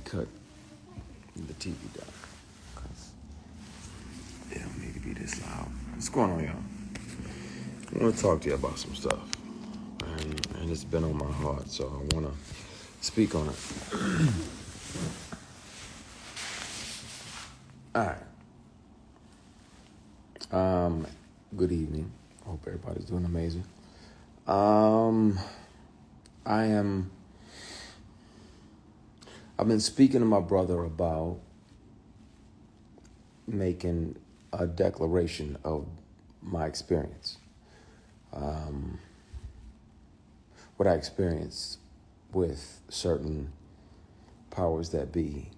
cut the TV down, because it don't need to be this loud. What's going on, y'all? I want to talk to you about some stuff, and it's been on my heart, so I want to speak on it. All right. Good evening. Hope everybody's doing amazing. I've been speaking to my brother about making a declaration of my experience. What I experienced with certain powers that be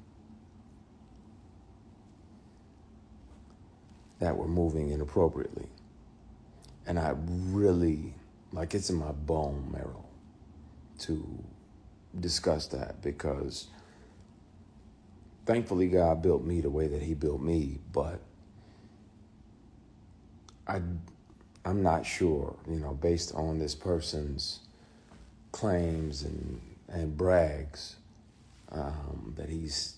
that were moving inappropriately. And I really, it's in my bone marrow to discuss that, because thankfully God built me the way that he built me, but I'm not sure, based on this person's claims and brags, that he's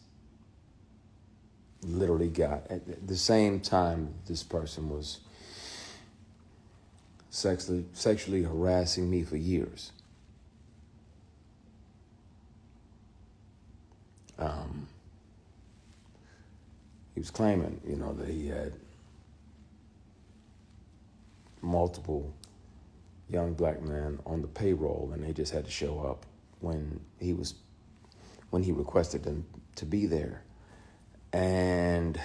literally got, at the same time this person was sexually harassing me for years. He was claiming, that he had multiple young black men on the payroll, and they just had to show up when he requested them to be there. And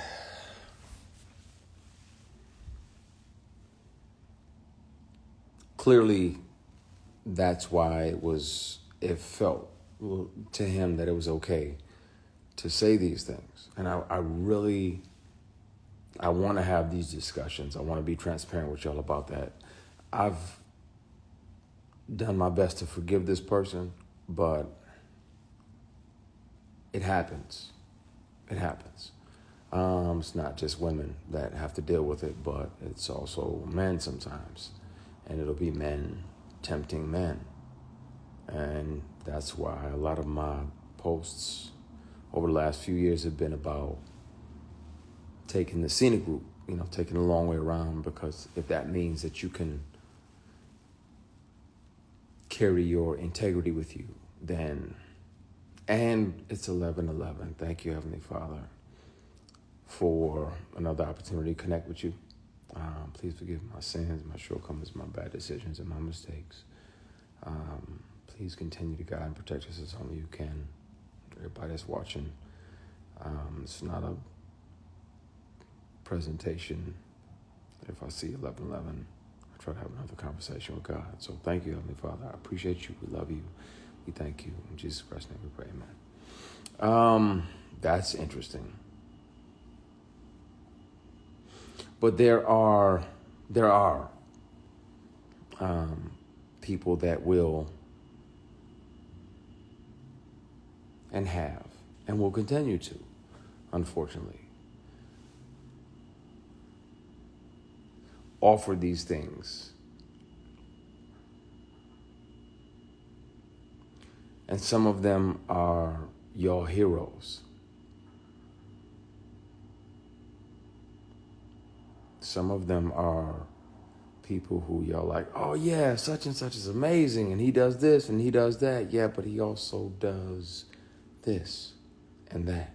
clearly that's why it felt to him that it was okay to say these things. And I want to have these discussions. I want to be transparent with y'all about that. I've done my best to forgive this person, but it happens. It happens. It's not just women that have to deal with it, but it's also men sometimes. And it'll be men tempting men. And that's why a lot of my posts over the last few years have been about taking the scenic route, taking the long way around, because if that means that you can carry your integrity with you, then, and it's 11:11. Thank you, Heavenly Father, for another opportunity to connect with you. Please forgive my sins, my shortcomings, my bad decisions, and my mistakes. Please continue to guide and protect us as only you can. Everybody that's watching, it's not a presentation. If I see 11:11, I try to have another conversation with God. So thank you, Heavenly Father. I appreciate you. We love you. We thank you. In Jesus Christ's name we pray, amen. That's interesting. But there are people that will and have and will continue to, unfortunately, offer these things. And some of them are your heroes. Some of them are people who y'all like, oh yeah, such and such is amazing, and he does this and he does that. Yeah, but he also does this and that.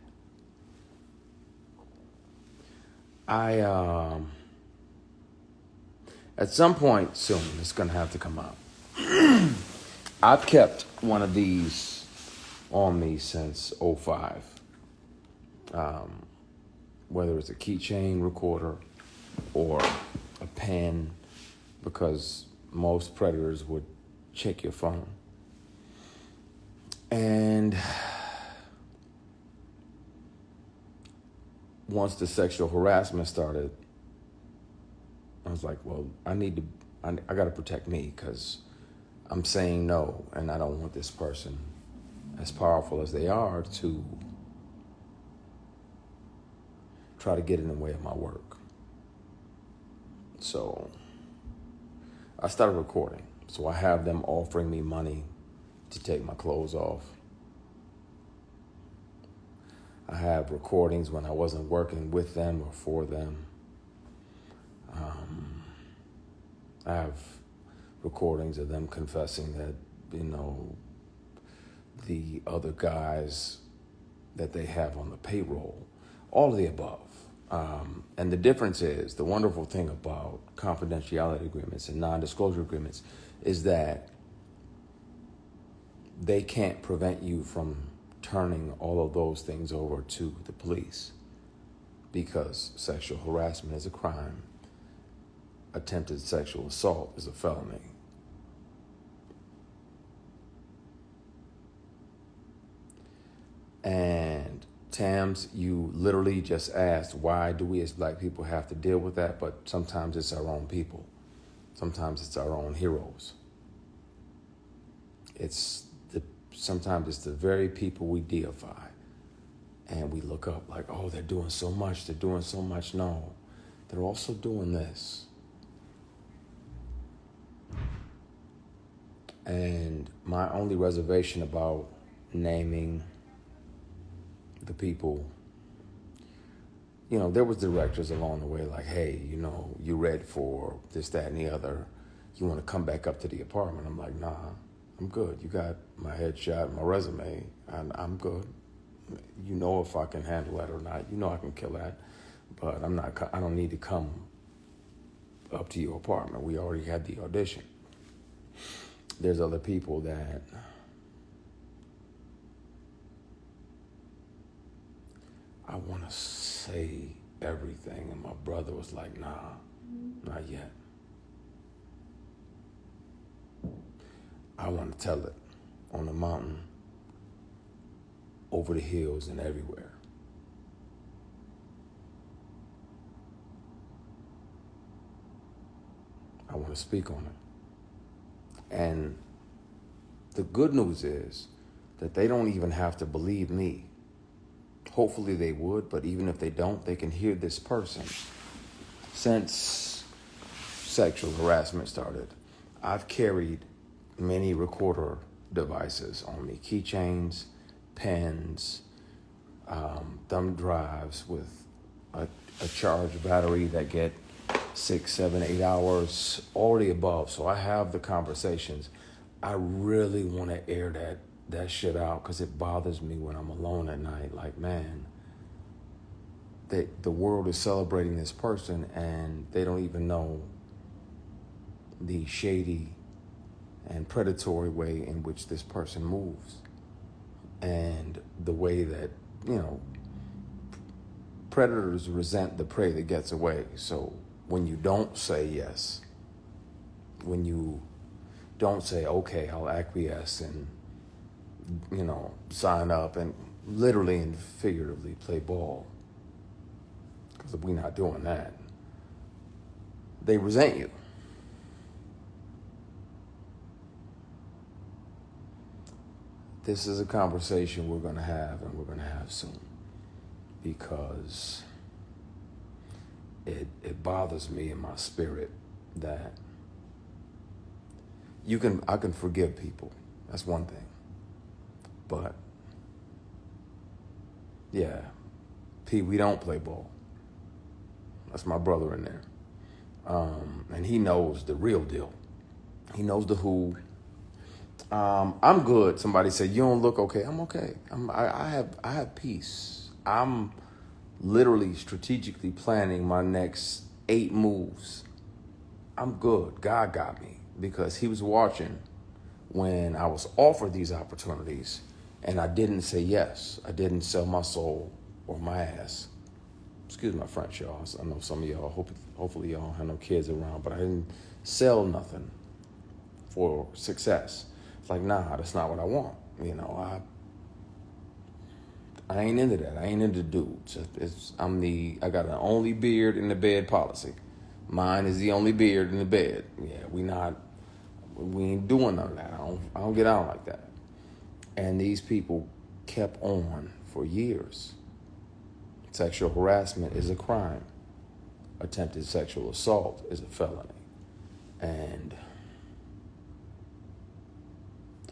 At some point soon, it's going to have to come out. I've kept one of these on me since 2005. Whether it's a keychain recorder or a pen, because most predators would check your phone. And once the sexual harassment started, I was like, well, I got to protect me, because I'm saying no, and I don't want this person, as powerful as they are, to try to get in the way of my work. So I started recording. So I have them offering me money to take my clothes off. I have recordings when I wasn't working with them or for them. I have recordings of them confessing that, the other guys that they have on the payroll, all of the above. And the difference is, the wonderful thing about confidentiality agreements and non-disclosure agreements is that they can't prevent you from turning all of those things over to the police, because sexual harassment is a crime. Attempted sexual assault is a felony. And Tams, you literally just asked, why do we as black people have to deal with that? But sometimes it's our own people. Sometimes it's our own heroes. Sometimes it's the very people we deify. And we look up like, oh, they're doing so much. They're doing so much. No, they're also doing this. And my only reservation about naming the people, there was directors along the way like, hey, you read for this, that, and the other. You want to come back up to the apartment? I'm like, nah, I'm good. You got my headshot, my resume, and I'm good. If I can handle that or not. I can kill that, but I don't need to come up to your apartment. We already had the audition. There's other people that I want to say everything, and my brother was like, nah, not yet. I want to tell it on the mountain, over the hills, and everywhere. I want to speak on it. And the good news is that they don't even have to believe me. Hopefully they would, but even if they don't, they can hear this person. Since sexual harassment started, I've carried many recorder devices on me, keychains, pens, thumb drives with a charged battery that get 6, 7, 8 hours, all the above. So I have the conversations. I really want to air that shit out, because it bothers me when I'm alone at night. Like, man, the world is celebrating this person and they don't even know the shady and predatory way in which this person moves, and the way that, predators resent the prey that gets away. So when you don't say yes, when you don't say, okay, I'll acquiesce and, sign up and literally and figuratively play ball, because if we're not doing that, they resent you. This is a conversation we're going to have, and we're going to have soon, because it bothers me in my spirit that I can forgive people. That's one thing. But yeah, P, we don't play ball. That's my brother in there. And he knows the real deal. He knows the who. I'm good. Somebody said, you don't look okay. I'm okay. I have peace. I'm literally strategically planning my next 8 moves. I'm good. God got me, because he was watching when I was offered these opportunities and I didn't say yes. I didn't sell my soul or my ass. Excuse my French, y'all. I know some of y'all, hopefully y'all have no kids around, but I didn't sell nothing for success. It's like, nah, that's not what I want. I ain't into that. I ain't into dudes. I got an only beard in the bed policy. Mine is the only beard in the bed. Yeah, we ain't doing none of that. I don't get out like that. And these people kept on for years. Sexual harassment is a crime. Attempted sexual assault is a felony. And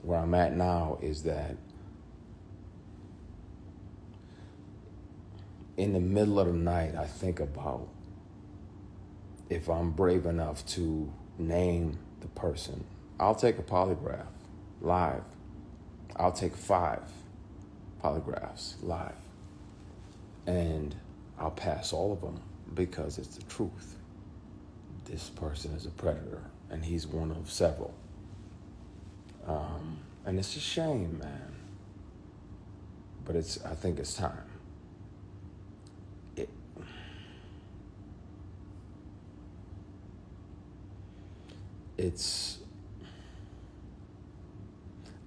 where I'm at now is that in the middle of the night, I think about if I'm brave enough to name the person. I'll take a polygraph live. I'll take 5 polygraphs live. And I'll pass all of them because it's the truth. This person is a predator, and he's one of several. And it's a shame, man. But I think it's time.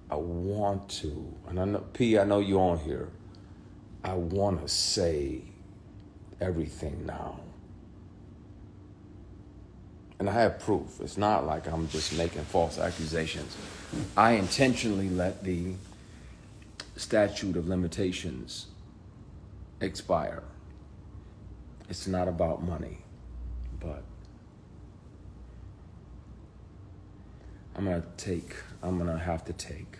I want to, and I know, P, I know you're on here. I want to say everything now. And I have proof. It's not like I'm just making false accusations. I intentionally let the statute of limitations expire. It's not about money, but I'm gonna have to take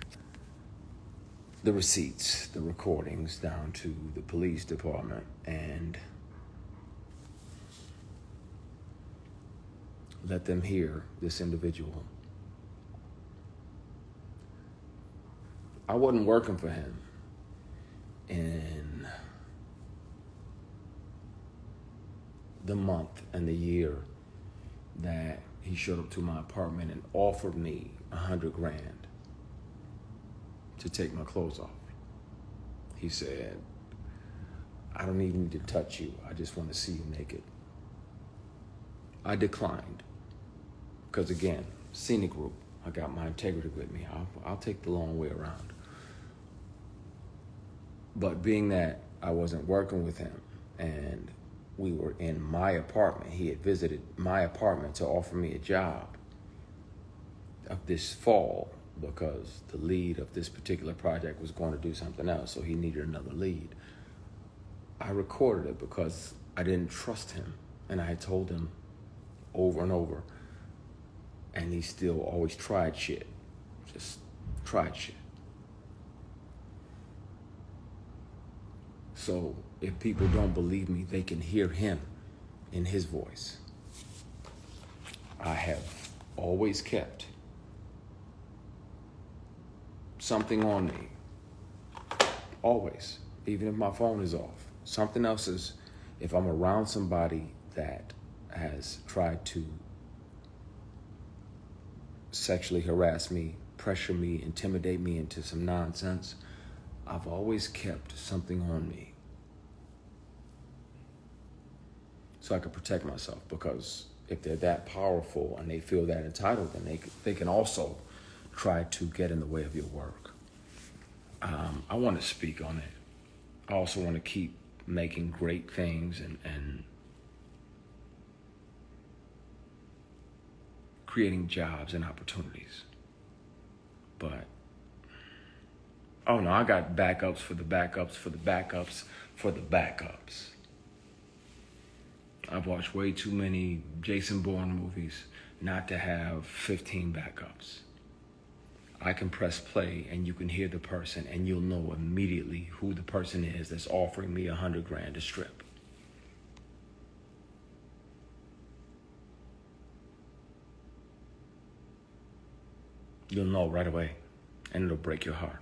the receipts, the recordings down to the police department and let them hear this individual. I wasn't working for him in the month and the year that he showed up to my apartment and offered me $100,000 to take my clothes off. He said, I don't even need to touch you. I just want to see you naked. I declined. Because again, scenic route. I got my integrity with me. I'll take the long way around. But being that I wasn't working with him and we were in my apartment, he had visited my apartment to offer me a job of this fall because the lead of this particular project was going to do something else, so he needed another lead. I recorded it because I didn't trust him, and I had told him over and over, and he still always tried shit. Just tried shit. So if people don't believe me, they can hear him in his voice. I have always kept something on me. Always. Even if my phone is off. Something else is, if I'm around somebody that has tried to sexually harass me, pressure me, intimidate me into some nonsense, I've always kept something on me so I could protect myself, because if they're that powerful and they feel that entitled, then they can also try to get in the way of your work. I want to speak on it. I also want to keep making great things and creating jobs and opportunities. But, oh no, I got backups for the backups for the backups for the backups. I've watched way too many Jason Bourne movies not to have 15 backups. I can press play and you can hear the person and you'll know immediately who the person is that's offering me $100,000 to strip. You'll know right away, and it'll break your heart.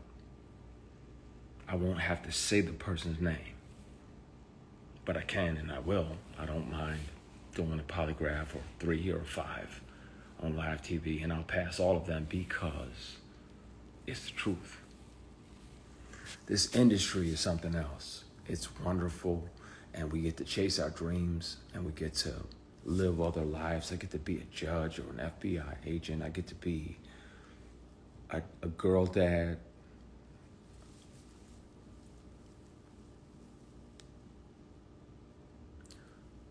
I won't have to say the person's name, but I can and I will. I don't mind doing a polygraph or 3 or 5 on live TV, and I'll pass all of them because it's the truth. This industry is something else. It's wonderful, and we get to chase our dreams, and we get to live other lives. I get to be a judge or an FBI agent. I get to be a girl dad.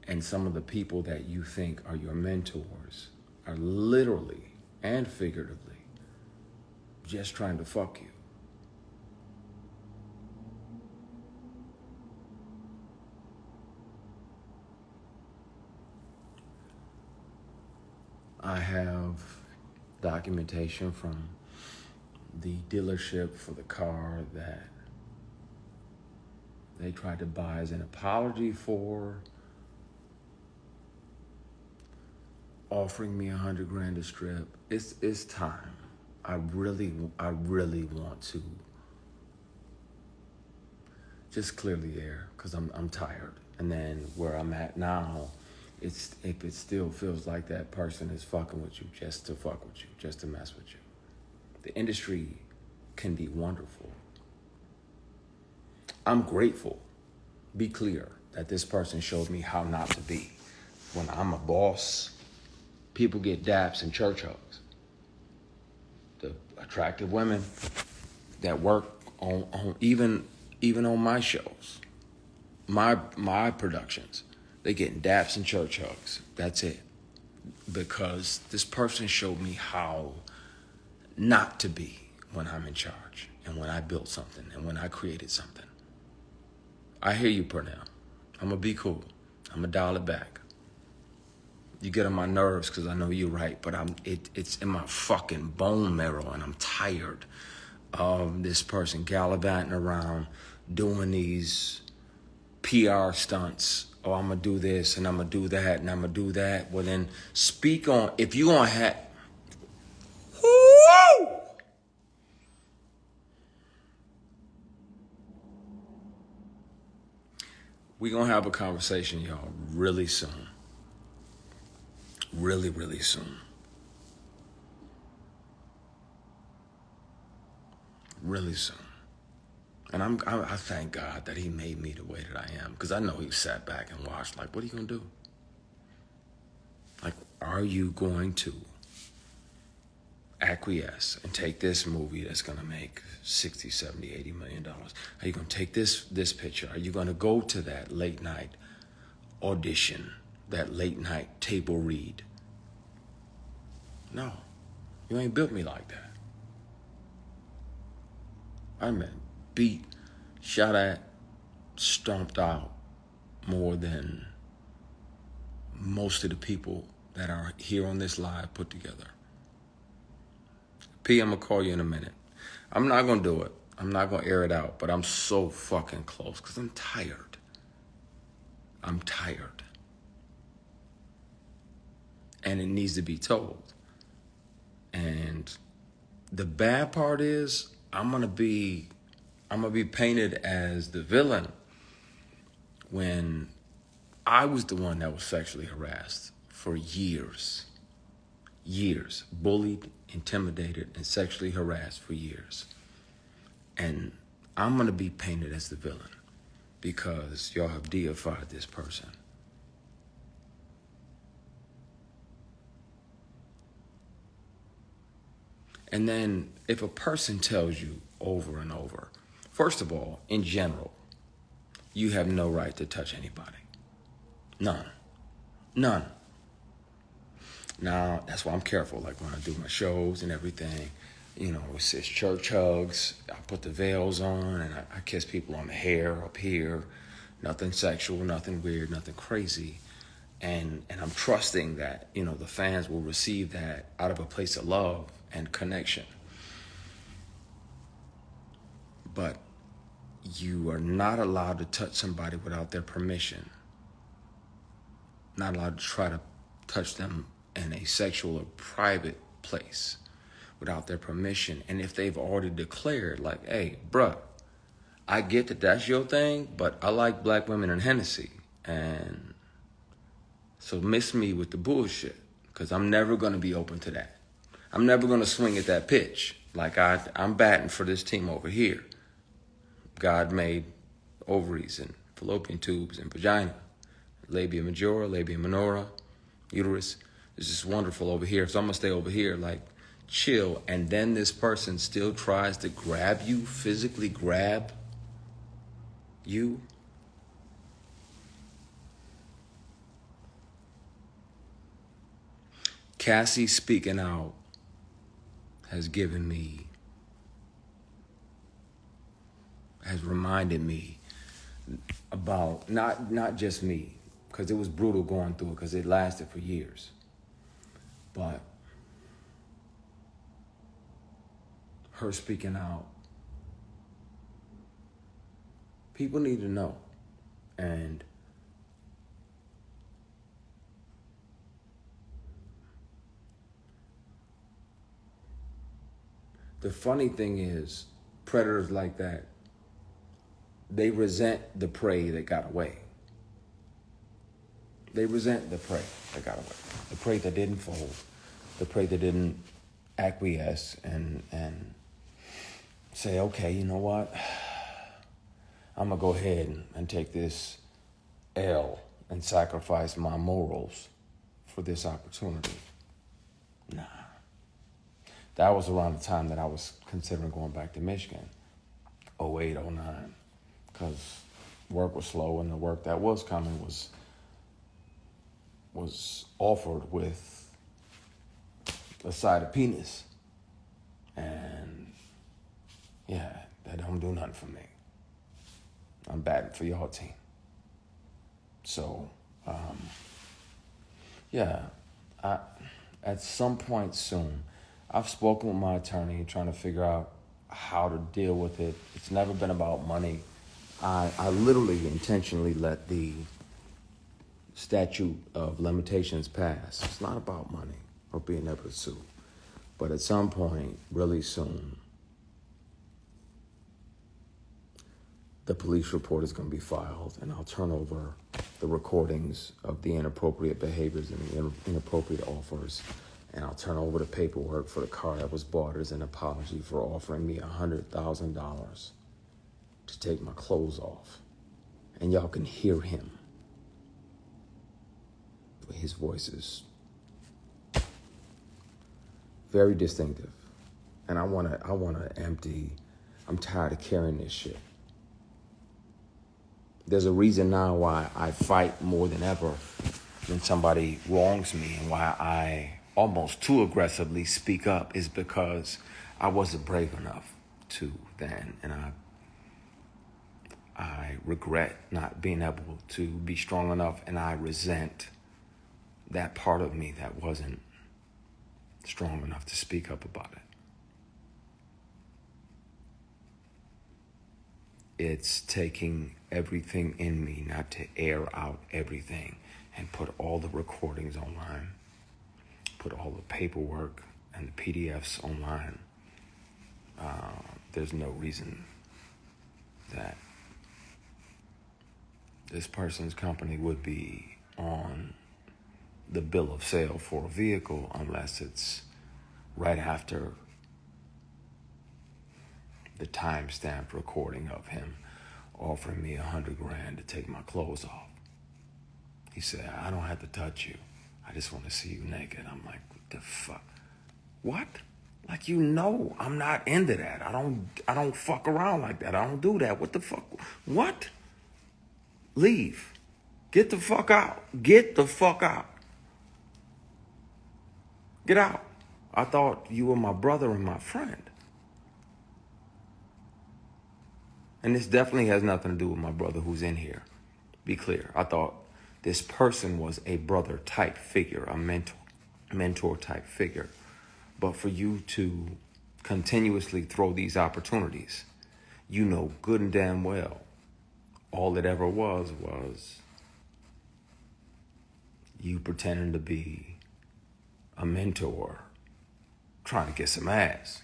And some of the people that you think are your mentors are literally and figuratively just trying to fuck you. I have documentation from the dealership for the car that they tried to buy as an apology for offering me $100,000 to strip. It's time. I really want to just clear the air because I'm tired. And then where I'm at now, if it still feels like that person is fucking with you just to fuck with you, just to mess with you. The industry can be wonderful. I'm grateful, be clear, that this person showed me how not to be. When I'm a boss, people get daps and church hugs. The attractive women that work on even on my shows, my productions, they getting daps and church hugs. That's it. Because this person showed me how not to be when I'm in charge and when I built something and when I created something. I hear you, Purnell. I'm going to be cool. I'm going to dial it back. You get on my nerves because I know you're right, but it's in my fucking bone marrow, and I'm tired of this person gallivanting around doing these PR stunts. Oh, I'm going to do this and I'm going to do that and I'm going to do that. Well, then speak on, if you're going to have, woo! We're going to have a conversation, y'all, really soon. Really, really soon. Really soon. And I thank God that he made me the way that I am, because I know he sat back and watched, like, what are you going to do? Like, are you going to acquiesce and take this movie that's going to make 60, 70, $80 million? Are you going to take this picture? Are you going to go to that late night audition, that late night table read? No, you ain't built me like that. I've been beat, shot at, stomped out more than most of the people that are here on this live put together. P, I'm going to call you in a minute. I'm not going to do it. I'm not going to air it out, but I'm so fucking close because I'm tired. I'm tired. And it needs to be told. And the bad part is I'm gonna be painted as the villain when I was the one that was sexually harassed for years, bullied, intimidated, and sexually harassed for years. And I'm gonna be painted as the villain because y'all have deified this person. And then if a person tells you over and over, first of all, in general, you have no right to touch anybody. None. Now, that's why I'm careful. Like when I do my shows and everything, you know, it's church hugs. I put the veils on and I kiss people on the hair up here. Nothing sexual, nothing weird, nothing crazy. And I'm trusting that, you know, the fans will receive that out of a place of love and connection. But you are not allowed to touch somebody without their permission. Not allowed to try to touch them in a sexual or private place without their permission. And if they've already declared, like, hey, bruh, I get that that's your thing, but I like black women and Hennessy. And so miss me with the bullshit, because I'm never going to be open to that. I'm never going to swing at that pitch. Like I'm batting for this team over here. God made ovaries and fallopian tubes and vagina, labia majora, labia minora, uterus. It's just wonderful over here. So I'm going to stay over here, like, chill. And then this person still tries to grab you, physically grab you. Cassie speaking out has reminded me about not just me, because it was brutal going through it, because it lasted for years, but her speaking out, People need to know. And the funny thing is, predators like that, they resent the prey that got away. They resent the prey that got away. The prey that didn't fold. The prey that didn't acquiesce and say, okay, you know what? I'm going to go ahead and take this L and sacrifice my morals for this opportunity. Nah. That was around the time that I was considering going back to Michigan, 08, 09, because work was slow, and the work that was coming was offered with a side of penis. And yeah, that don't do nothing for me. I'm batting for y'all team. So, at some point soon, I've spoken with my attorney trying to figure out how to deal with it. It's never been about money. I literally intentionally let the statute of limitations pass. It's not about money or being able to sue. But at some point, really soon, the police report is going to be filed, and I'll turn over the recordings of the inappropriate behaviors and the inappropriate offers, and I'll turn over the paperwork for the car that was bought as an apology for offering me $100,000 to take my clothes off. And y'all can hear him. His voice is very distinctive. And I wanna empty. I'm tired of carrying this shit. There's a reason now why I fight more than ever when somebody wrongs me, and why I almost too aggressively speak up is because I wasn't brave enough to then, and I regret not being able to be strong enough, and I resent that part of me that wasn't strong enough to speak up about it. It's taking everything in me not to air out everything and put all the recordings online, put all the paperwork and the PDFs online. There's no reason that this person's company would be on the bill of sale for a vehicle unless it's right after the time-stamped recording of him offering me $100,000 to take my clothes off. He said, I don't have to touch you. I just want to see you naked. I'm like, what the fuck? What? Like, you know, I'm not into that. I don't fuck around like that. I don't do that. What the fuck? What? Leave. Get the fuck out. Get the fuck out. Get out. I thought you were my brother and my friend. And this definitely has nothing to do with my brother who's in here. Be clear. I thought this person was a brother type figure, a mentor type figure. But for you to continuously throw these opportunities, you know good and damn well, all it ever was you pretending to be a mentor trying to get some ass.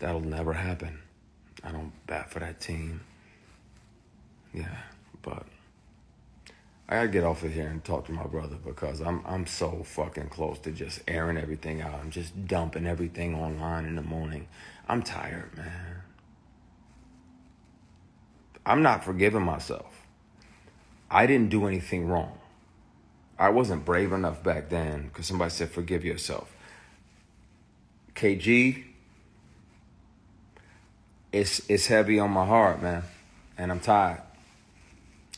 That'll never happen. I don't bat for that team. Yeah, but I gotta get off of here and talk to my brother, because I'm so fucking close to just airing everything out. I'm just dumping everything online in the morning. I'm tired, man. I'm not forgiving myself. I didn't do anything wrong. I wasn't brave enough back then because somebody said, forgive yourself. KG, it's heavy on my heart, man. And I'm tired.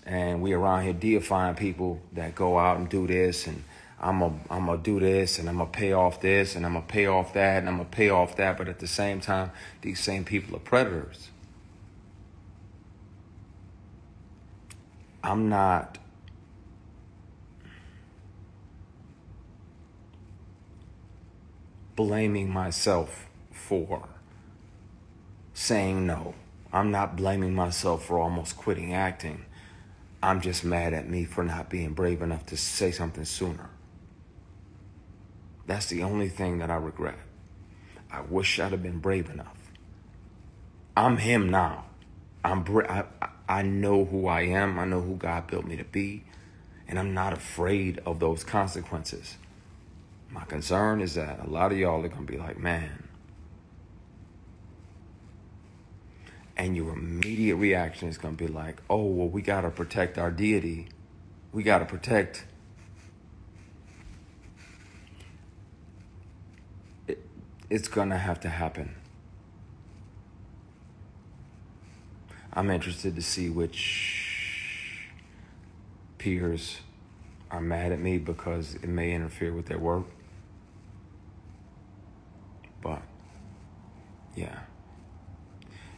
And we around here deifying people that go out and do this, and I'm gonna do this, and I'm gonna pay off this, and I'm gonna pay off that, and I'm gonna pay off that. But at the same time, these same people are predators. I'm not blaming myself for saying no I'm not blaming myself for almost quitting acting. I'm just mad at me for not being brave enough to say something sooner. That's the only thing that I regret. I wish I'd have been brave enough. I'm him now. I know who I am. I know who God built me to be. And I'm not afraid of those consequences. My concern is that a lot of y'all are going to be like, man. And your immediate reaction is going to be like, oh, well, we got to protect our deity. We got to protect. It's going to have to happen. I'm interested to see which peers are mad at me because it may interfere with their work. But, yeah.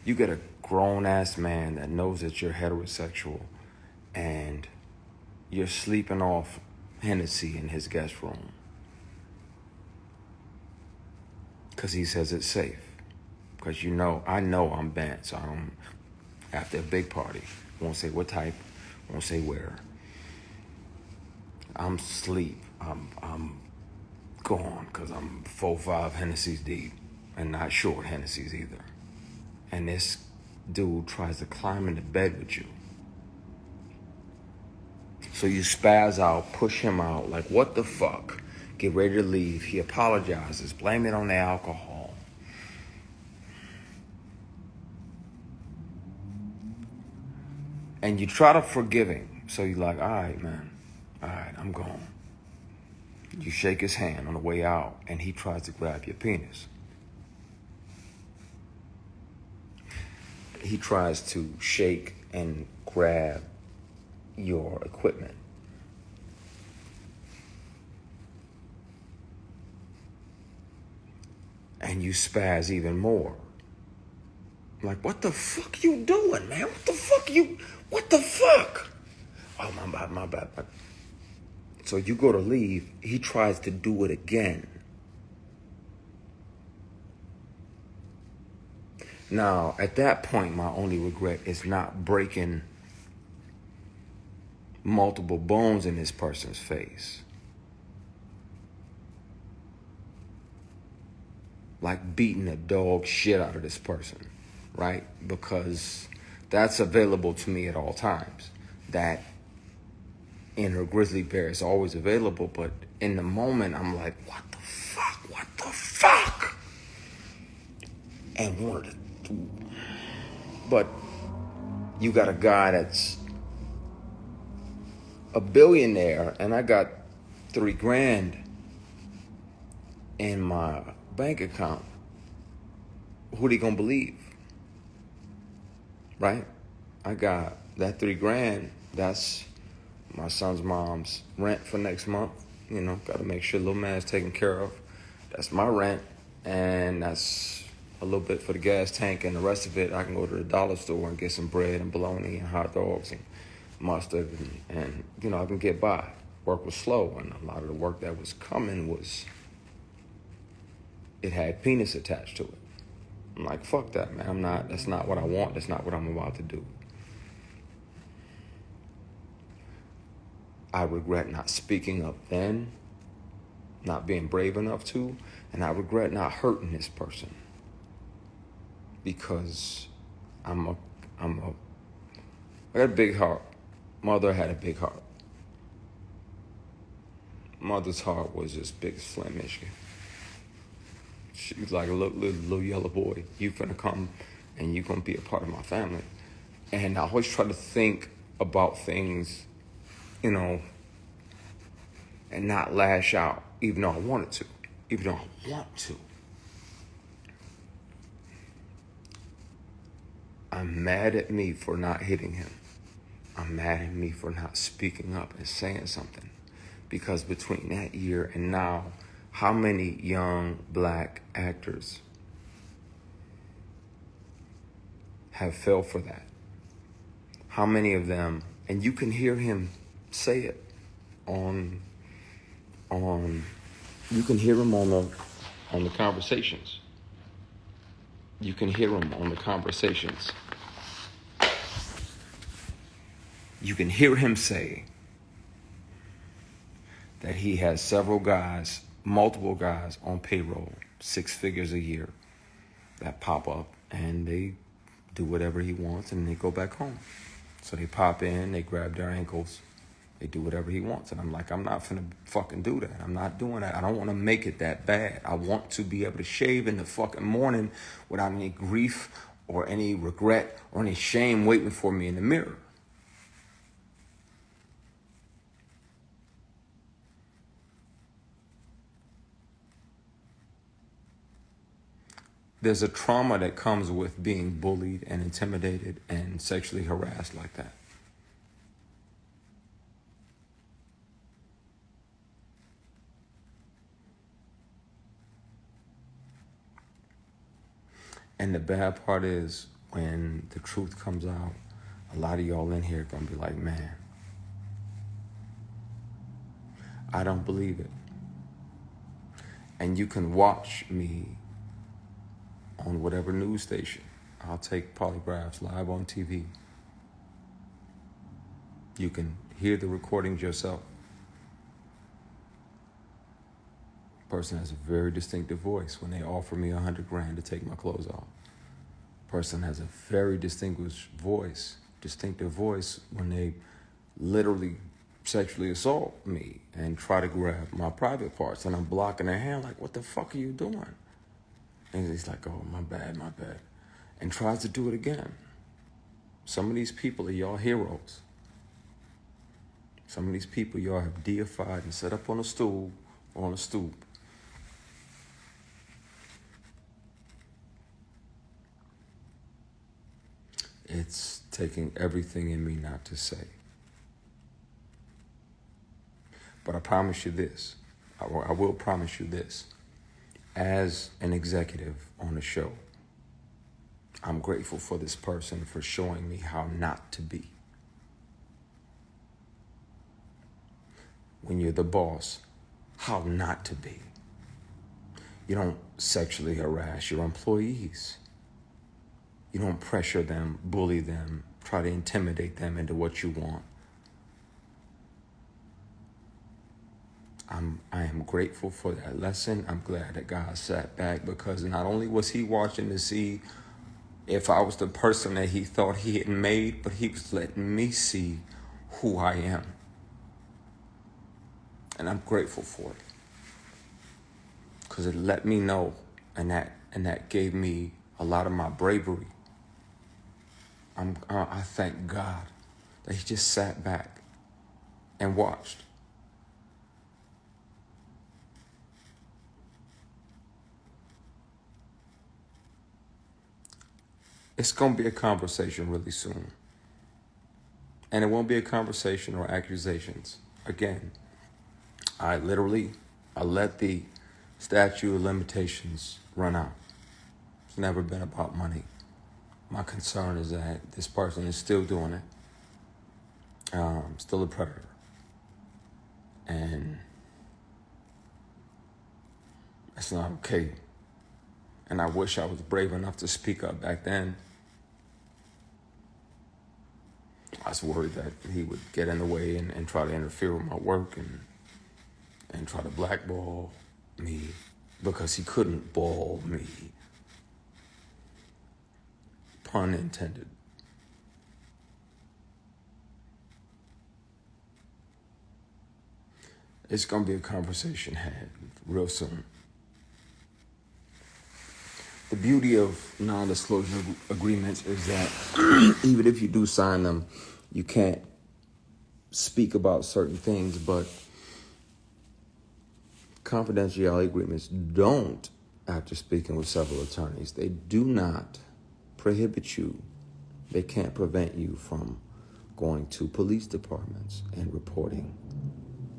You get a grown-ass man that knows that you're heterosexual and you're sleeping off Hennessy in his guest room because he says it's safe. Because I know I'm bent, so I don't, after a big party, won't say what type, won't say where. I'm asleep. I'm gone because I'm 4-5 Hennessy's deep and not short Hennessy's either. And this dude tries to climb into bed with you. So you spaz out, push him out, like, what the fuck? Get ready to leave. He apologizes, blame it on the alcohol. And you try to forgive him. So you're like, all right, man. All right, I'm gone. You shake his hand on the way out, and he tries to grab your penis. He tries to shake and grab your equipment. And you spaz even more. Like, what the fuck you doing, man? What the fuck? Oh, my bad. So you go to leave, he tries to do it again. Now, at that point, my only regret is not breaking multiple bones in this person's face. Like beating the dog shit out of this person, right? Because that's available to me at all times. That inner grizzly bear is always available, but in the moment, I'm like, what the fuck? And wanted to. But you got a guy that's a billionaire, and I got $3,000 in my bank account. Who they gonna believe? Right? I got that $3,000. That's my son's mom's rent for next month. Got to make sure little man's taken care of. That's my rent, and that's a little bit for the gas tank, and the rest of it I can go to the dollar store and get some bread and bologna and hot dogs and mustard, and I can get by. Work was slow, and a lot of the work that was coming it had penis attached to it. I'm like, fuck that, man. That's not what I want. That's not what I'm about to do. I regret not speaking up then, not being brave enough to, and I regret not hurting this person. Because I got a big heart. Mother had a big heart. Mother's heart was just big as Flint, Michigan. She was like a little yellow boy. You finna come and you gonna be a part of my family. And I always try to think about things, and not lash out, even though I wanted to. Even though I want to. I'm mad at me for not hitting him. I'm mad at me for not speaking up and saying something. Because between that year and now, how many young black actors have fell for that? How many of them, and you can hear him say it you can hear him on the conversations. You can hear him on the conversations You can hear him say that he has several guys, multiple guys on payroll, 6 figures a year, that pop up and they do whatever he wants and they go back home. So they pop in, they grab their ankles, they do whatever he wants. And I'm like, I'm not finna fucking do that. I'm not doing that. I don't want to make it that bad. I want to be able to shave in the fucking morning without any grief or any regret or any shame waiting for me in the mirror. There's a trauma that comes with being bullied and intimidated and sexually harassed like that. And the bad part is when the truth comes out, a lot of y'all in here are gonna be like, man, I don't believe it. And you can watch me on whatever news station. I'll take polygraphs live on TV. You can hear the recordings yourself. Person has a very distinctive voice when they offer me $100 to take my clothes off. Person has a very distinctive voice when they literally sexually assault me and try to grab my private parts, and I'm blocking their hand like, what the fuck are you doing? And he's like, oh, my bad. And tries to do it again. Some of these people are y'all heroes. Some of these people y'all have deified and set up on a stool or on a stoop. It's taking everything in me not to say. But I promise you this. I will promise you this. As an executive on the show, I'm grateful for this person for showing me how not to be. When you're the boss, how not to be. You don't sexually harass your employees. You don't pressure them, bully them, try to intimidate them into what you want. I am grateful for that lesson. I'm glad that God sat back, because not only was he watching to see if I was the person that he thought he had made, but he was letting me see who I am. And I'm grateful for it, because it let me know, and that gave me a lot of my bravery. I thank God that he just sat back and watched. It's going to be a conversation really soon. And it won't be a conversation or accusations. Again, I let the statute of limitations run out. It's never been about money. My concern is that this person is still doing it. Still a predator. And it's not okay. And I wish I was brave enough to speak up back then. I was worried that he would get in the way and try to interfere with my work and try to blackball me, because he couldn't ball me. Pun intended. It's going to be a conversation had real soon. The beauty of non-disclosure agreements is that even if you do sign them, you can't speak about certain things, but confidentiality agreements don't, after speaking with several attorneys, they do not prohibit you. They can't prevent you from going to police departments and reporting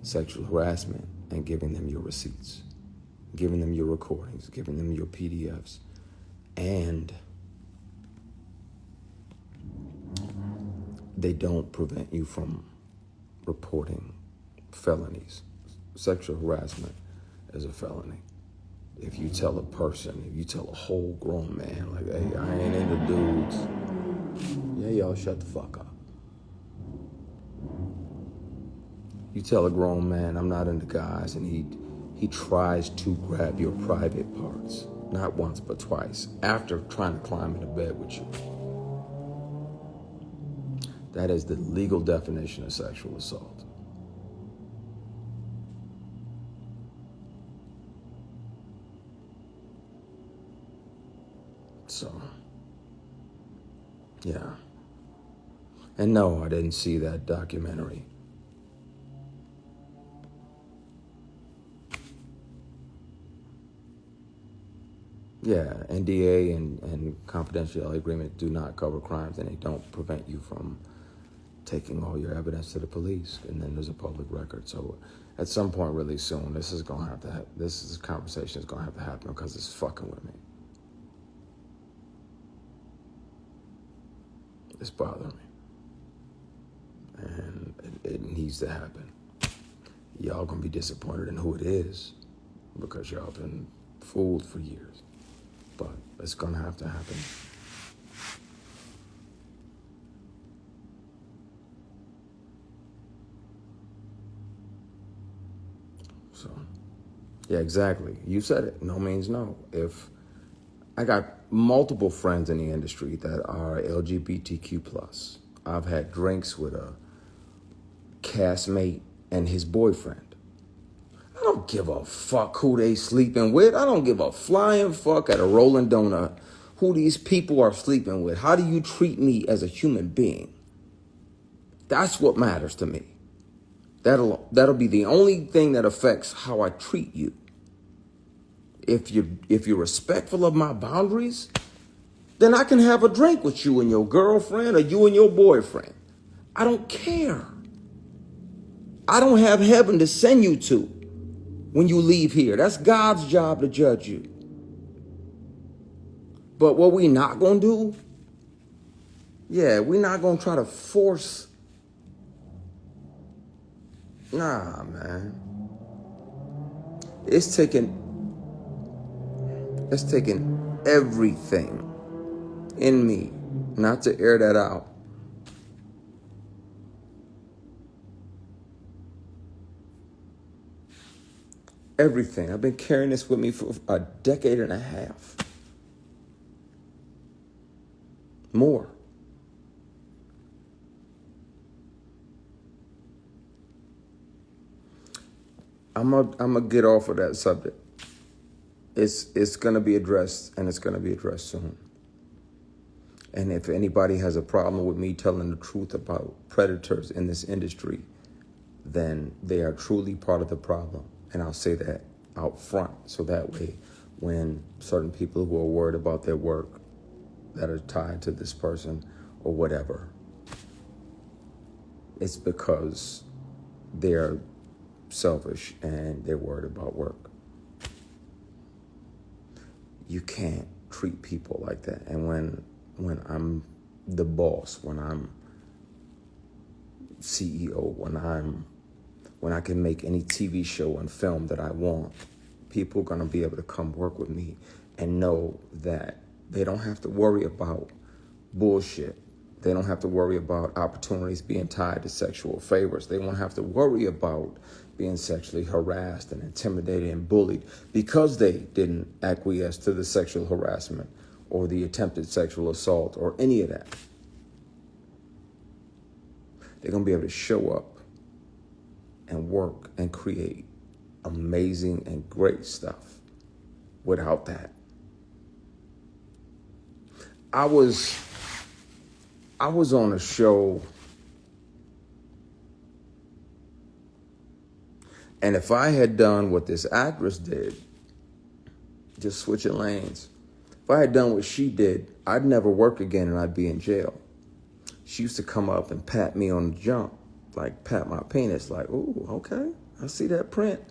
sexual harassment and giving them your receipts, giving them your recordings, giving them your PDFs. And they don't prevent you from reporting felonies. Sexual harassment is a felony. If you tell a person, if you tell a whole grown man, like, hey, I ain't into dudes, yeah, y'all shut the fuck up. You tell a grown man, I'm not into guys, and he tries to grab your private parts. Not once, but twice, after trying to climb into bed with you. That is the legal definition of sexual assault. So, yeah. And no, I didn't see that documentary. Yeah, NDA and confidentiality agreement do not cover crimes, and they don't prevent you from taking all your evidence to the police, and then there's a public record. So at some point really soon, this conversation is gonna have to happen because it's fucking with me. It's bothering me. And it needs to happen. Y'all gonna be disappointed in who it is because y'all been fooled for years. But it's gonna have to happen. So, yeah, exactly. You said it. No means no. If I got multiple friends in the industry that are LGBTQ+. I've had drinks with a castmate and his boyfriend. I don't give a fuck who they sleeping with. I don't give a flying fuck at a Rolling Donut who these people are sleeping with. How do you treat me as a human being? That's what matters to me. That'll be the only thing that affects how I treat you. If you're respectful of my boundaries, then I can have a drink with you and your girlfriend or you and your boyfriend. I don't care. I don't have heaven to send you to when you leave here. That's God's job to judge you. But what we not gonna do, we're not gonna try to force. Nah, man. It's taking everything in me not to air that out. Everything. I've been carrying this with me for a decade and a half. More. I'm gonna get off of that subject. It's gonna be addressed, and it's gonna be addressed soon. And if anybody has a problem with me telling the truth about predators in this industry, then they are truly part of the problem. And I'll say that out front, so that way when certain people who are worried about their work that are tied to this person or whatever, it's because they're selfish and they're worried about work. You can't treat people like that. And when I'm the boss, when I'm CEO, when I can make any TV show and film that I want, people are gonna be able to come work with me and know that they don't have to worry about bullshit. They don't have to worry about opportunities being tied to sexual favors. They won't have to worry about being sexually harassed and intimidated and bullied because they didn't acquiesce to the sexual harassment or the attempted sexual assault or any of that. They're gonna be able to show up and work and create amazing and great stuff without that. I was on a show, and if I had done what this actress did, just switching lanes, if I had done what she did, I'd never work again and I'd be in jail. She used to come up and pat me on the jump, like pat my penis, like, ooh, okay, I see that print.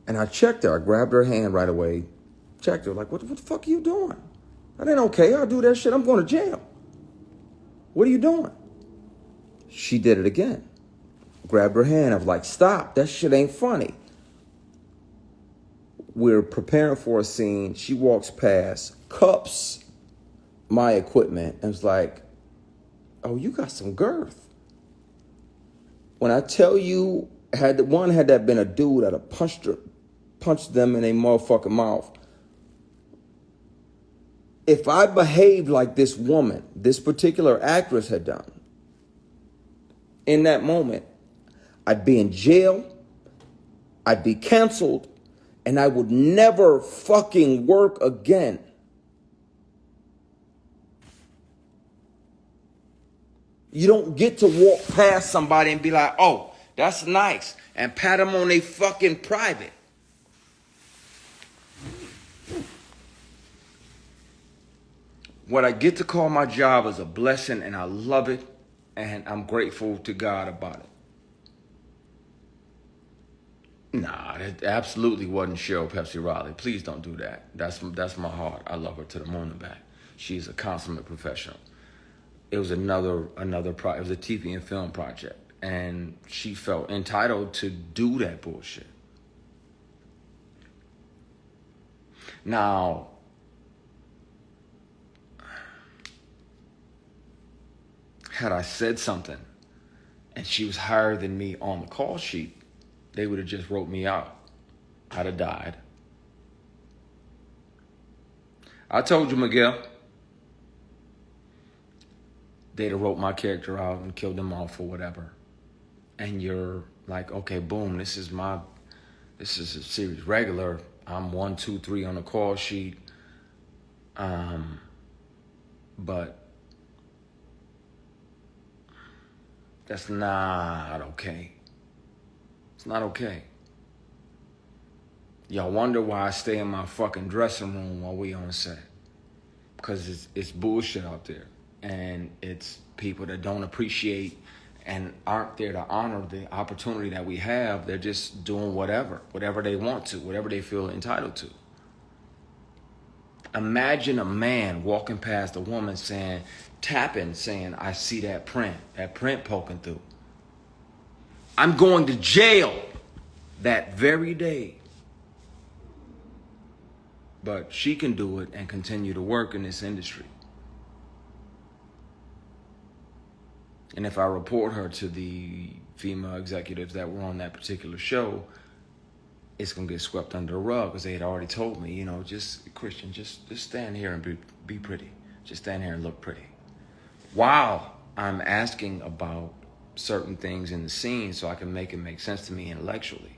And I checked her, I grabbed her hand right away, checked her, like, what the fuck are you doing? That ain't okay, I'll do that shit, I'm going to jail. What are you doing? She did it again. Grabbed her hand, I was like, stop, that shit ain't funny. We're preparing for a scene, she walks past, cups my equipment, and was like, oh, you got some girth. When I tell you Had that been a dude, I'd have punched them in their motherfucking mouth. If I behaved like this woman, this particular actress had done, in that moment, I'd be in jail, I'd be canceled, and I would never fucking work again. You don't get to walk past somebody and be like, oh, that's nice, and pat them on their fucking private. What I get to call my job is a blessing, and I love it, and I'm grateful to God about it. Nah, that absolutely wasn't Cheryl Pepsi Riley. Please don't do that. That's my heart. I love her to the moon and back. She's a consummate professional. It was another it was a TV and film project, and she felt entitled to do that bullshit. Now, had I said something and she was higher than me on the call sheet, they would have just wrote me out. I'd have died. I told you, Miguel. They'd have wrote my character out and killed them off or whatever. And you're like, okay, boom, this is a series regular. I'm 1, 2, 3 on the call sheet. But that's not okay. It's not okay. Y'all wonder why I stay in my fucking dressing room while we on set. Because it's bullshit out there. And it's people that don't appreciate and aren't there to honor the opportunity that we have. They're just doing whatever they want to, whatever they feel entitled to. Imagine a man walking past a woman saying, I see that print poking through. I'm going to jail that very day. But she can do it and continue to work in this industry. And if I report her to the female executives that were on that particular show, it's going to get swept under the rug because they had already told me, Christian, just stand here and be pretty. Just stand here and look pretty. While I'm asking about certain things in the scene so I can make it make sense to me intellectually.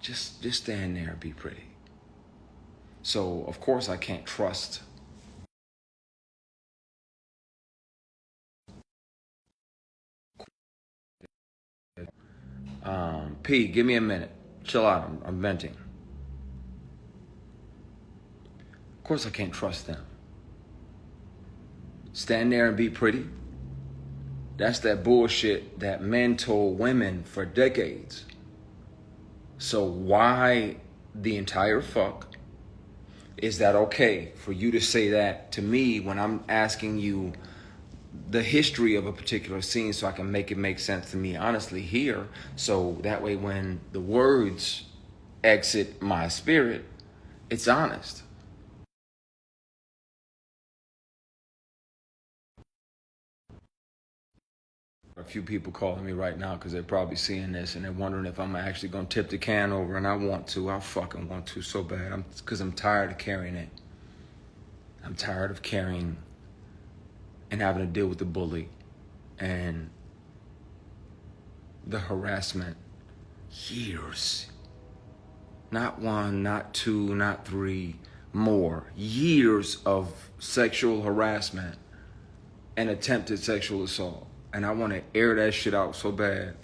Just stand there and be pretty. So, of course, I can't trust P, give me a minute. Chill out. I'm venting. Of course I can't trust them. Stand there and be pretty. That's that bullshit that men told women for decades. So why the entire fuck is that okay for you to say that to me when I'm asking you the history of a particular scene so I can make it make sense to me honestly here, so that way when the words exit my spirit, it's honest. A few people calling me right now because they're probably seeing this and they're wondering if I'm actually going to tip the can over, and I want to. I fucking want to so bad. Because I'm tired of carrying it. I'm tired of carrying and having to deal with the bully and the harassment. Years. Not 1, not 2, not 3, more. Years of sexual harassment and attempted sexual assault. And I want to air that shit out so bad.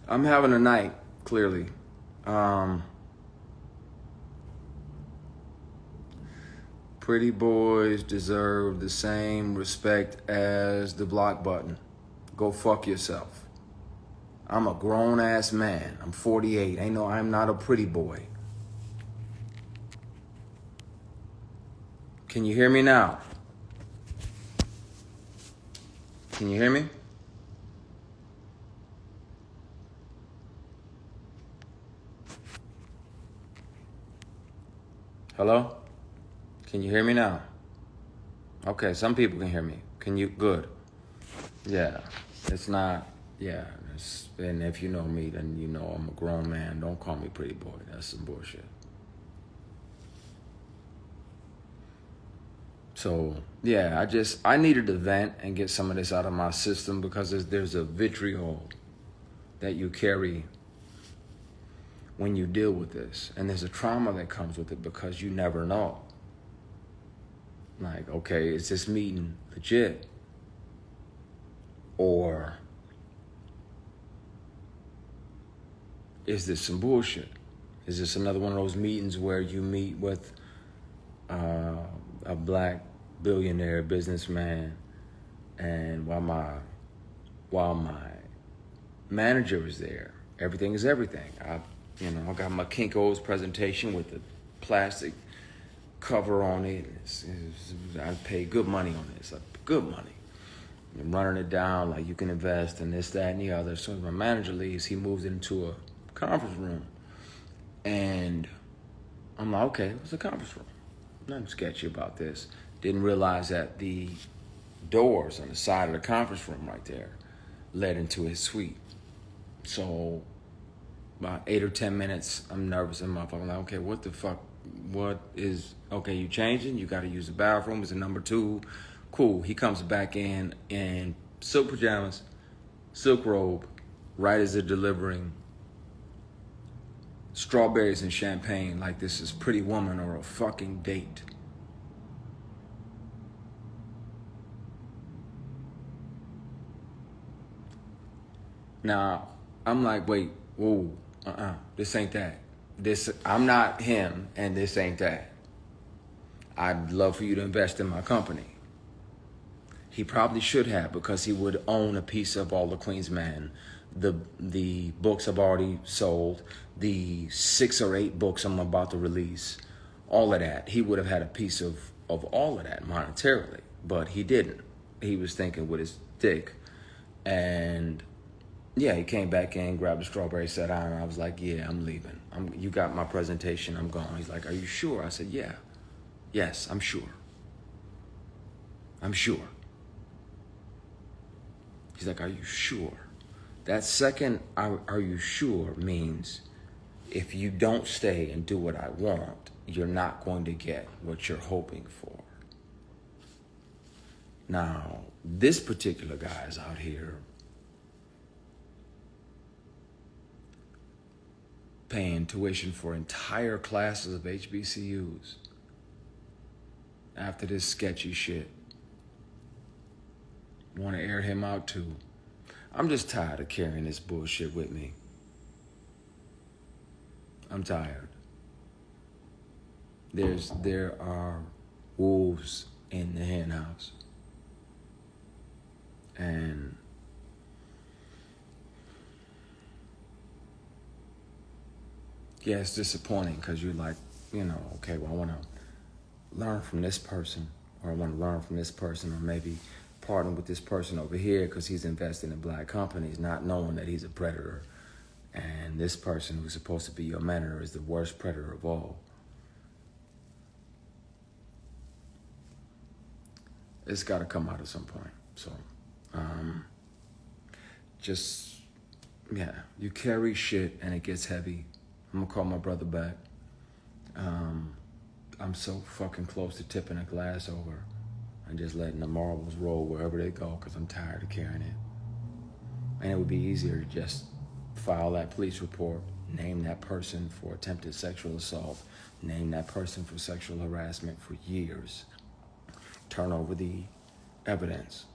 I'm having a night, clearly. Pretty boys deserve the same respect as the block button. Go fuck yourself. I'm a grown-ass man. I'm 48. I'm not a pretty boy. Can you hear me now? Can you hear me? Hello? Can you hear me now? Okay, some people can hear me. Can you? Good. Yeah. It's not. Yeah. And if you know me, then you know I'm a grown man. Don't call me pretty boy. That's some bullshit. So, yeah, I needed to vent and get some of this out of my system because there's a vitriol that you carry when you deal with this. And there's a trauma that comes with it because you never know. Like, okay, is this meeting legit? Or is this some bullshit? Is this another one of those meetings where you meet with a black billionaire businessman, and while my manager is there, everything is everything. I got my Kinko's presentation with the plastic cover on it. I paid good money on this, good money. I'm running it down like you can invest in this, that, and the other. As soon as my manager leaves, he moves into a conference room. And I'm like, okay, what's a conference room? Nothing sketchy about this. Didn't realize that the doors on the side of the conference room right there led into his suite. So about 8 or 10 minutes, I'm nervous and I'm like, okay, what the fuck? Okay, you changing? You got to use the bathroom. It's a number 2. Cool. He comes back in silk pajamas, silk robe, right as they're delivering strawberries and champagne like this is Pretty Woman or a fucking date. Now, I'm like, wait, whoa, this ain't that. I'm not him, and this ain't that. I'd love for you to invest in my company. He probably should have, because he would own a piece of All the Queen's Men. The books I've already sold, the 6 or 8 books I'm about to release, all of that. He would have had a piece of all of that monetarily, but he didn't. He was thinking with his dick. And yeah, he came back in, grabbed a strawberry, sat down, and I was like, yeah, I'm leaving. You got my presentation, I'm gone. He's like, are you sure? I said, yeah. Yes, I'm sure. I'm sure. He's like, are you sure? That second, are you sure, means if you don't stay and do what I want, you're not going to get what you're hoping for. Now, this particular guy is out here paying tuition for entire classes of HBCUs after this sketchy shit. Want to air him out too. I'm just tired of carrying this bullshit with me. I'm tired. There are wolves in the hen house. And yeah, it's disappointing because you're like, okay, well, I want to learn from this person, or I want to learn from this person, or maybe partner with this person over here because he's investing in black companies, not knowing that he's a predator. And this person who's supposed to be your mentor is the worst predator of all. It's got to come out at some point. So, you carry shit and it gets heavy. I'm going to call my brother back. I'm so fucking close to tipping a glass over and just letting the marbles roll wherever they go because I'm tired of carrying it. And it would be easier to just file that police report, name that person for attempted sexual assault, name that person for sexual harassment for years, turn over the evidence,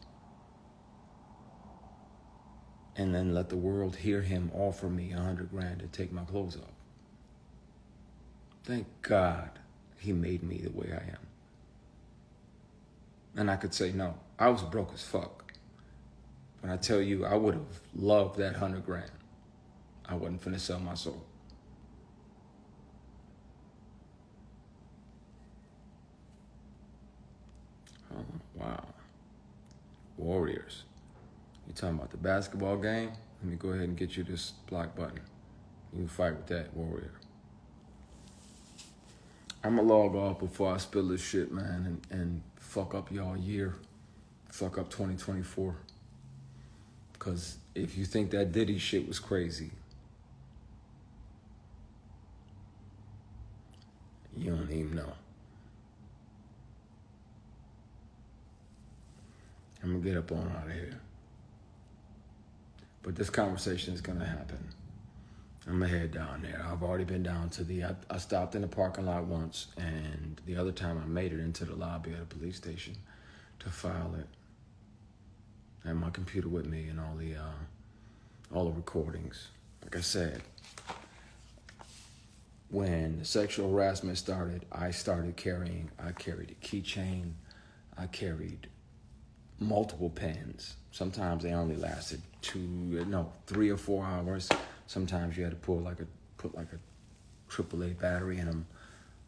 and then let the world hear him offer me $100,000 to take my clothes off. Thank God he made me the way I am. And I could say, no, I was broke as fuck. But I tell you, I would have loved that $100,000. I wasn't finna sell my soul. Oh, wow. Warriors. You talking about the basketball game? Let me go ahead and get you this block button. You can fight with that, Warrior. I'm gonna log off before I spill this shit, man, and fuck up y'all year. fuck up 2024. Because if you think that Diddy shit was crazy, you don't even know. I'm gonna get up on out of here. But this conversation is gonna happen. I'm gonna head down there. I've already been down to I stopped in the parking lot once, and the other time I made it into the lobby of the police station to file it. I had my computer with me and all the recordings. Like I said, when the sexual harassment started, I carried a keychain. I carried multiple pens. Sometimes they only lasted 3 or 4 hours. Sometimes you had to put like a AAA battery in them.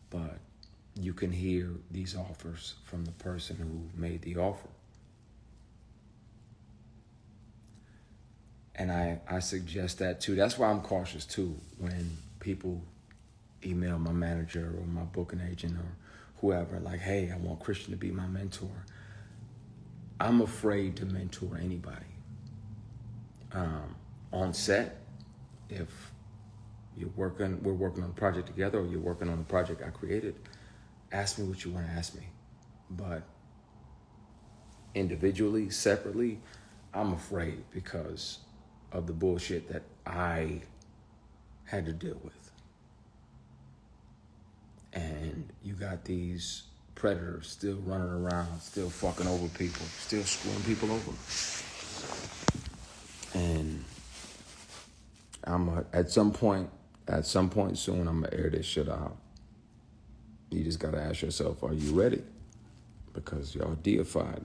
But you can hear these offers from the person who made the offer. And I suggest that too. That's why I'm cautious too when people email my manager or my booking agent or whoever, like, hey, I want Christian to be my mentor. I'm afraid to mentor anybody. On set, if we're working on a project together, or you're working on a project I created, ask me what you want to ask me. But individually, separately, I'm afraid because of the bullshit that I had to deal with. And you got these predators still running around, still fucking over people, still screwing people over. And at some point soon, I'm gonna air this shit out. You just gotta ask yourself, are you ready? Because y'all deified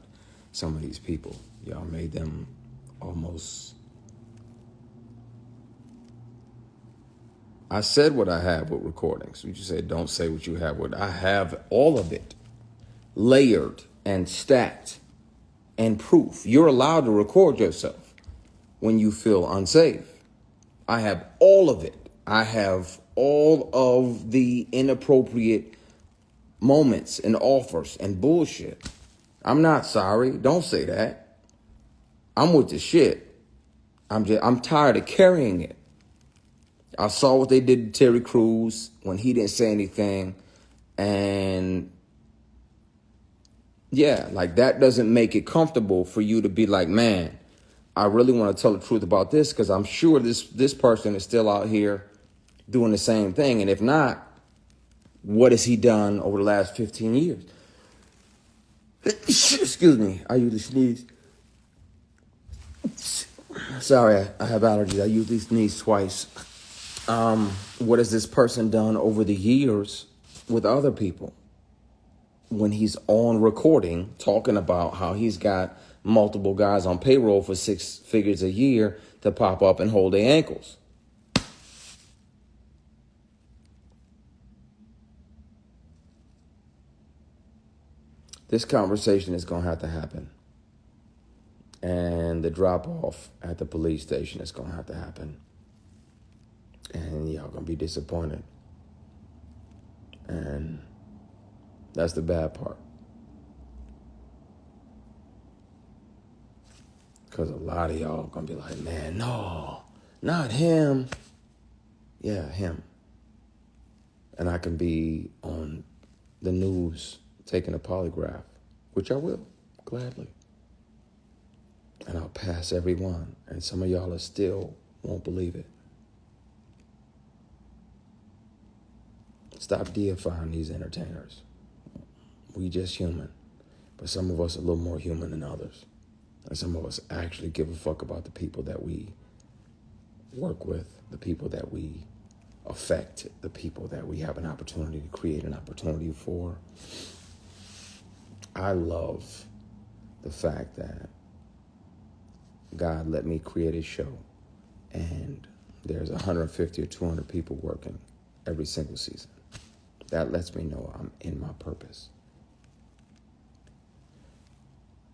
some of these people. Y'all made them almost... I said what I have with recordings. You just said, don't say what you have with. I have all of it layered and stacked and proof. You're allowed to record yourself when you feel unsafe. I have all of it. I have all of the inappropriate moments and offers and bullshit. I'm not sorry. Don't say that. I'm with the shit. I'm tired of carrying it. I saw what they did to Terry Crews when he didn't say anything. And yeah, like that doesn't make it comfortable for you to be like, man, I really want to tell the truth about this because I'm sure this person is still out here doing the same thing. And if not, what has he done over the last 15 years? Excuse me, I usually sneeze. Sorry, I have allergies. I usually sneeze twice. What has this person done over the years with other people? When he's on recording talking about how he's got multiple guys on payroll for 6 figures a year to pop up and hold their ankles. This conversation is going to have to happen. And the drop off at the police station is going to have to happen. And y'all going to be disappointed. And that's the bad part. Because a lot of y'all going to be like, man, no, not him. Yeah, him. And I can be on the news taking a polygraph, which I will, gladly. And I'll pass every one. And some of y'all still won't believe it. Stop deifying these entertainers. We just human. But some of us are a little more human than others. And some of us actually give a fuck about the people that we work with, the people that we affect, the people that we have an opportunity to create an opportunity for. I love the fact that God let me create a show and there's 150 or 200 people working every single season. That lets me know I'm in my purpose.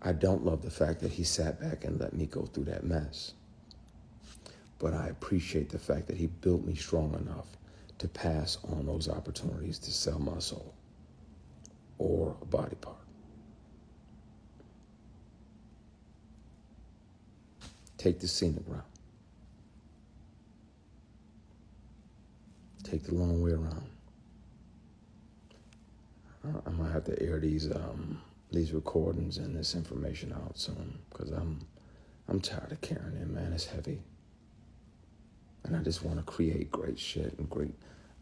I don't love the fact that he sat back and let me go through that mess. But I appreciate the fact that he built me strong enough to pass on those opportunities to sell my soul or a body part. Take the scenic route. Take the long way around. I'm gonna have to air these recordings and this information out soon, because I'm tired of carrying it, man. It's heavy. And I just want to create great shit and great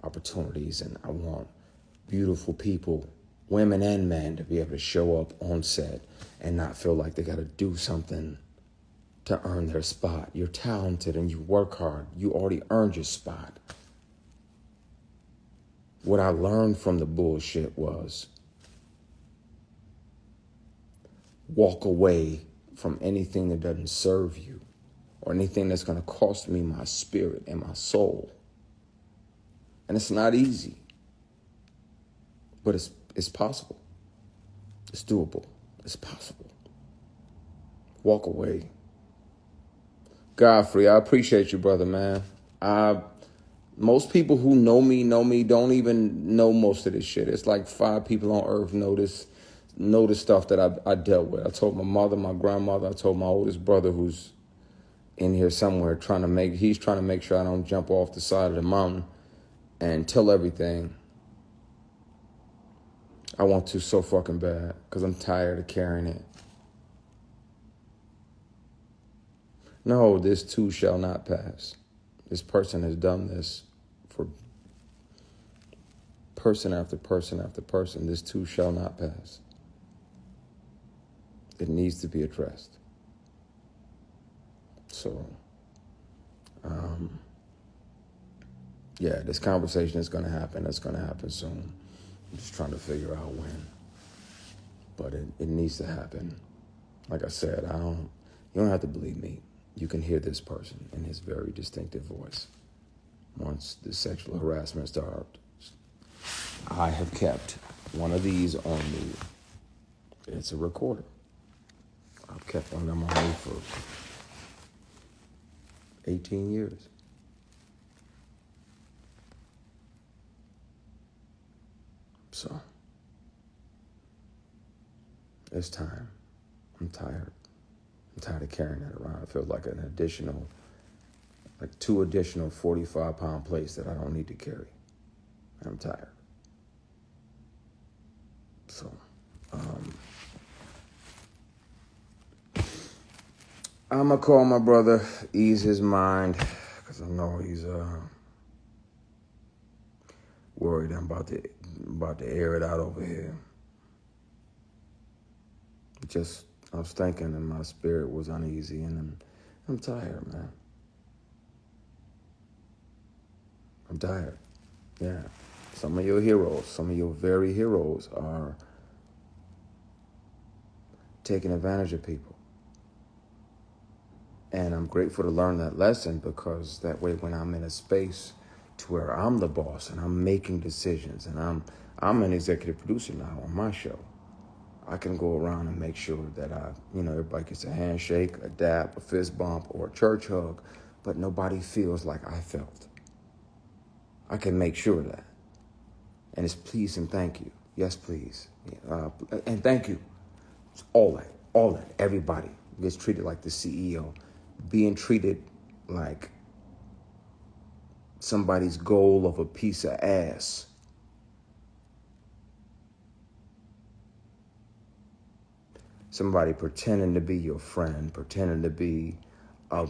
opportunities, and I want beautiful people, women and men, to be able to show up on set and not feel like they got to do something to earn their spot. You're talented and you work hard. You already earned your spot. What I learned from the bullshit was walk away from anything that doesn't serve you or anything that's going to cost me my spirit and my soul. And it's not easy, but it's possible. It's doable. It's possible. Walk away. Godfrey, I appreciate you, brother, man. Most people who know me don't even know most of this shit. It's like 5 people on earth know the stuff that I dealt with. I told my mother, my grandmother, I told my oldest brother, who's in here somewhere, he's trying to make sure I don't jump off the side of the mountain and tell everything. I want to so fucking bad, because I'm tired of carrying it. No, this too shall not pass. This person has done this for person after person after person. This too shall not pass. It needs to be addressed. So, yeah, this conversation is going to happen. It's going to happen soon. I'm just trying to figure out when. But it needs to happen. Like I said, you don't have to believe me. You can hear this person in his very distinctive voice. Once the sexual harassment starts, I have kept one of these on me. It's a recorder. I've kept one of them on me for 18 years. So, it's time. I'm tired. I'm tired of carrying that around. It feels like like 2 additional 45-pound plates that I don't need to carry. I'm tired. So, I'm going to call my brother, ease his mind, because I know he's worried I'm about to air it out over here. I was thinking and my spirit was uneasy, and I'm tired, man. I'm tired. Yeah. Some of your heroes, some of your very heroes are taking advantage of people. And I'm grateful to learn that lesson, because that way when I'm in a space to where I'm the boss and I'm making decisions, and I'm an executive producer now on my show, I can go around and make sure that everybody gets a handshake, a dap, a fist bump, or a church hug, but nobody feels like I felt. I can make sure of that. And it's please and thank you. Yes, please. And thank you. It's all that. Everybody gets treated like the CEO. Being treated like somebody's goal of a piece of ass. Somebody pretending to be your friend, pretending to be a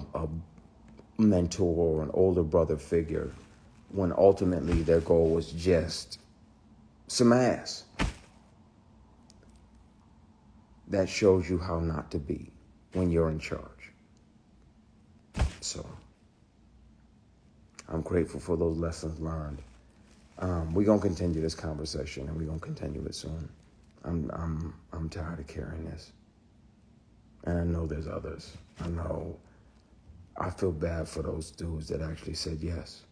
mentor or an older brother figure, when ultimately their goal was just some ass. That shows you how not to be when you're in charge. So, I'm grateful for those lessons learned. We're gonna continue this conversation, and we're gonna continue it soon. I'm tired of carrying this. And I know there's others. I feel bad for those dudes that actually said yes.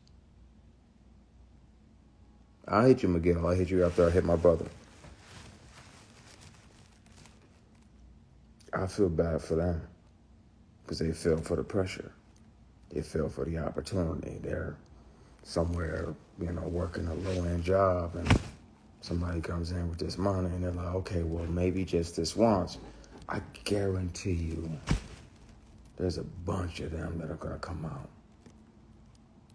I hit you, Miguel. I hit you after I hit my brother. I feel bad for them, because they fell for the pressure. They fell for the opportunity. They're somewhere, working a low-end job, and somebody comes in with this money, and they're like, okay, well, maybe just this once. I guarantee you, There's a bunch of them that are going to come out.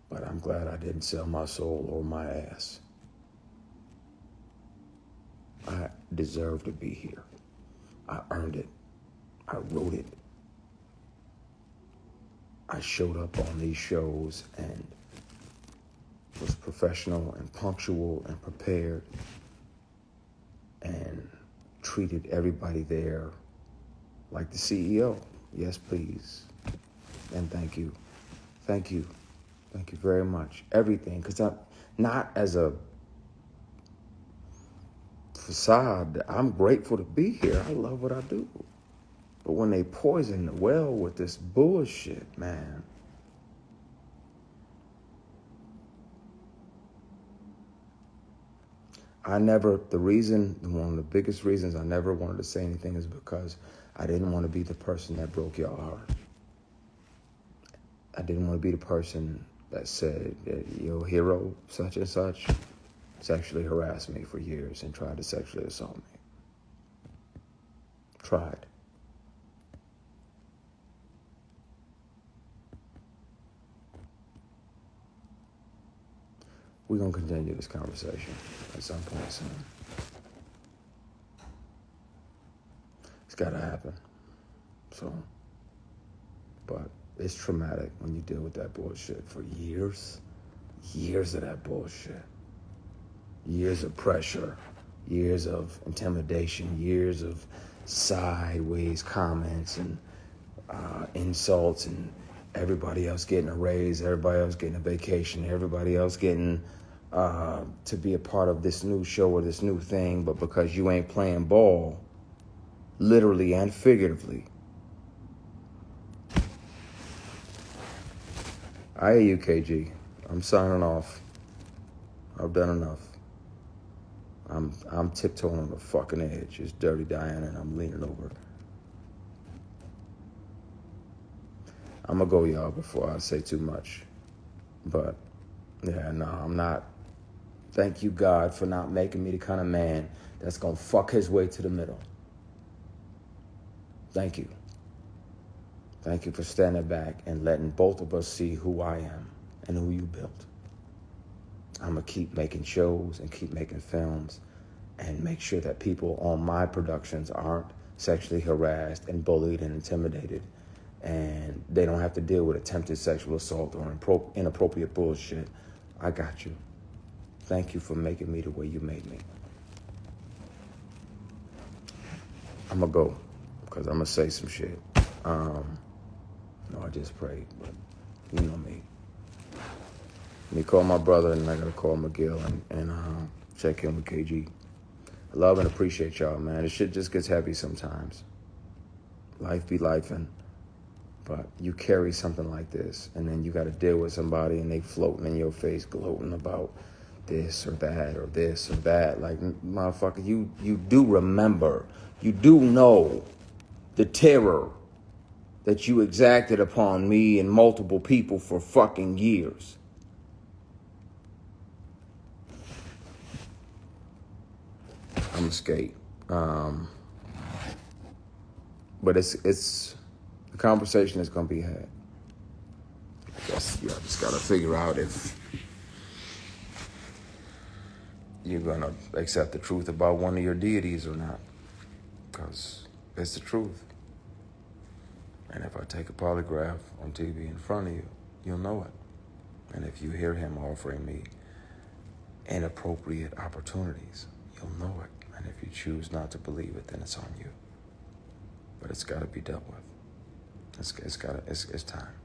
But I'm glad I didn't sell my soul or my ass. I deserve to be here. I earned it. I wrote it. I showed up on these shows and was professional and punctual and prepared and treated everybody there like the CEO. Yes, please. And thank you. Thank you. Thank you very much. Everything. Because I'm not as a facade. I'm grateful to be here. I love what I do. But when they poison the well with this bullshit, man. One of the biggest reasons I never wanted to say anything is because I didn't want to be the person that broke your heart. I didn't want to be the person that said that your hero, such and such, sexually harassed me for years and tried to sexually assault me. Tried. We're going to continue this conversation at some point soon. It's got to happen. So, but it's traumatic when you deal with that bullshit for years. Years of that bullshit. Years of pressure. Years of intimidation. Years of sideways comments and insults, and everybody else getting a raise, everybody else getting a vacation, everybody else getting to be a part of this new show or this new thing, but because you ain't playing ball, literally and figuratively. I hear you, KG. I'm signing off. I've done enough. I'm tiptoeing on the fucking edge. It's Dirty Diana, and I'm leaning over. I'm gonna go, y'all, before I say too much. But, yeah, no, I'm not. Thank you, God, for not making me the kind of man that's gonna fuck his way to the middle. Thank you. Thank you for standing back and letting both of us see who I am and who you built. I'm gonna keep making shows and keep making films and make sure that people on my productions aren't sexually harassed and bullied and intimidated, and they don't have to deal with attempted sexual assault or inappropriate bullshit. I got you. Thank you for making me the way you made me. I'm gonna go, because I'm gonna say some shit. No, I just prayed, but you know me. Let me call my brother, and I gotta call McGill and check in with KG. I love and appreciate y'all, man. This shit just gets heavy sometimes. Life be lifing. But you carry something like this, and then you got to deal with somebody, and they floating in your face, gloating about this or that or this or that. Like, motherfucker, you do remember, you do know the terror that you exacted upon me and multiple people for fucking years. I'm a skate. But it's the conversation is gonna be had. I guess you just gotta figure out if you're gonna accept the truth about one of your deities or not, because it's the truth. And if I take a polygraph on TV in front of you, you'll know it. And if you hear him offering me inappropriate opportunities, you'll know it. And if you choose not to believe it, then it's on you. But it's got to be dealt with. It's time.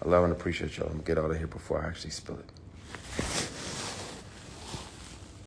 I love and appreciate y'all. I'm gonna get out of here before I actually spill it.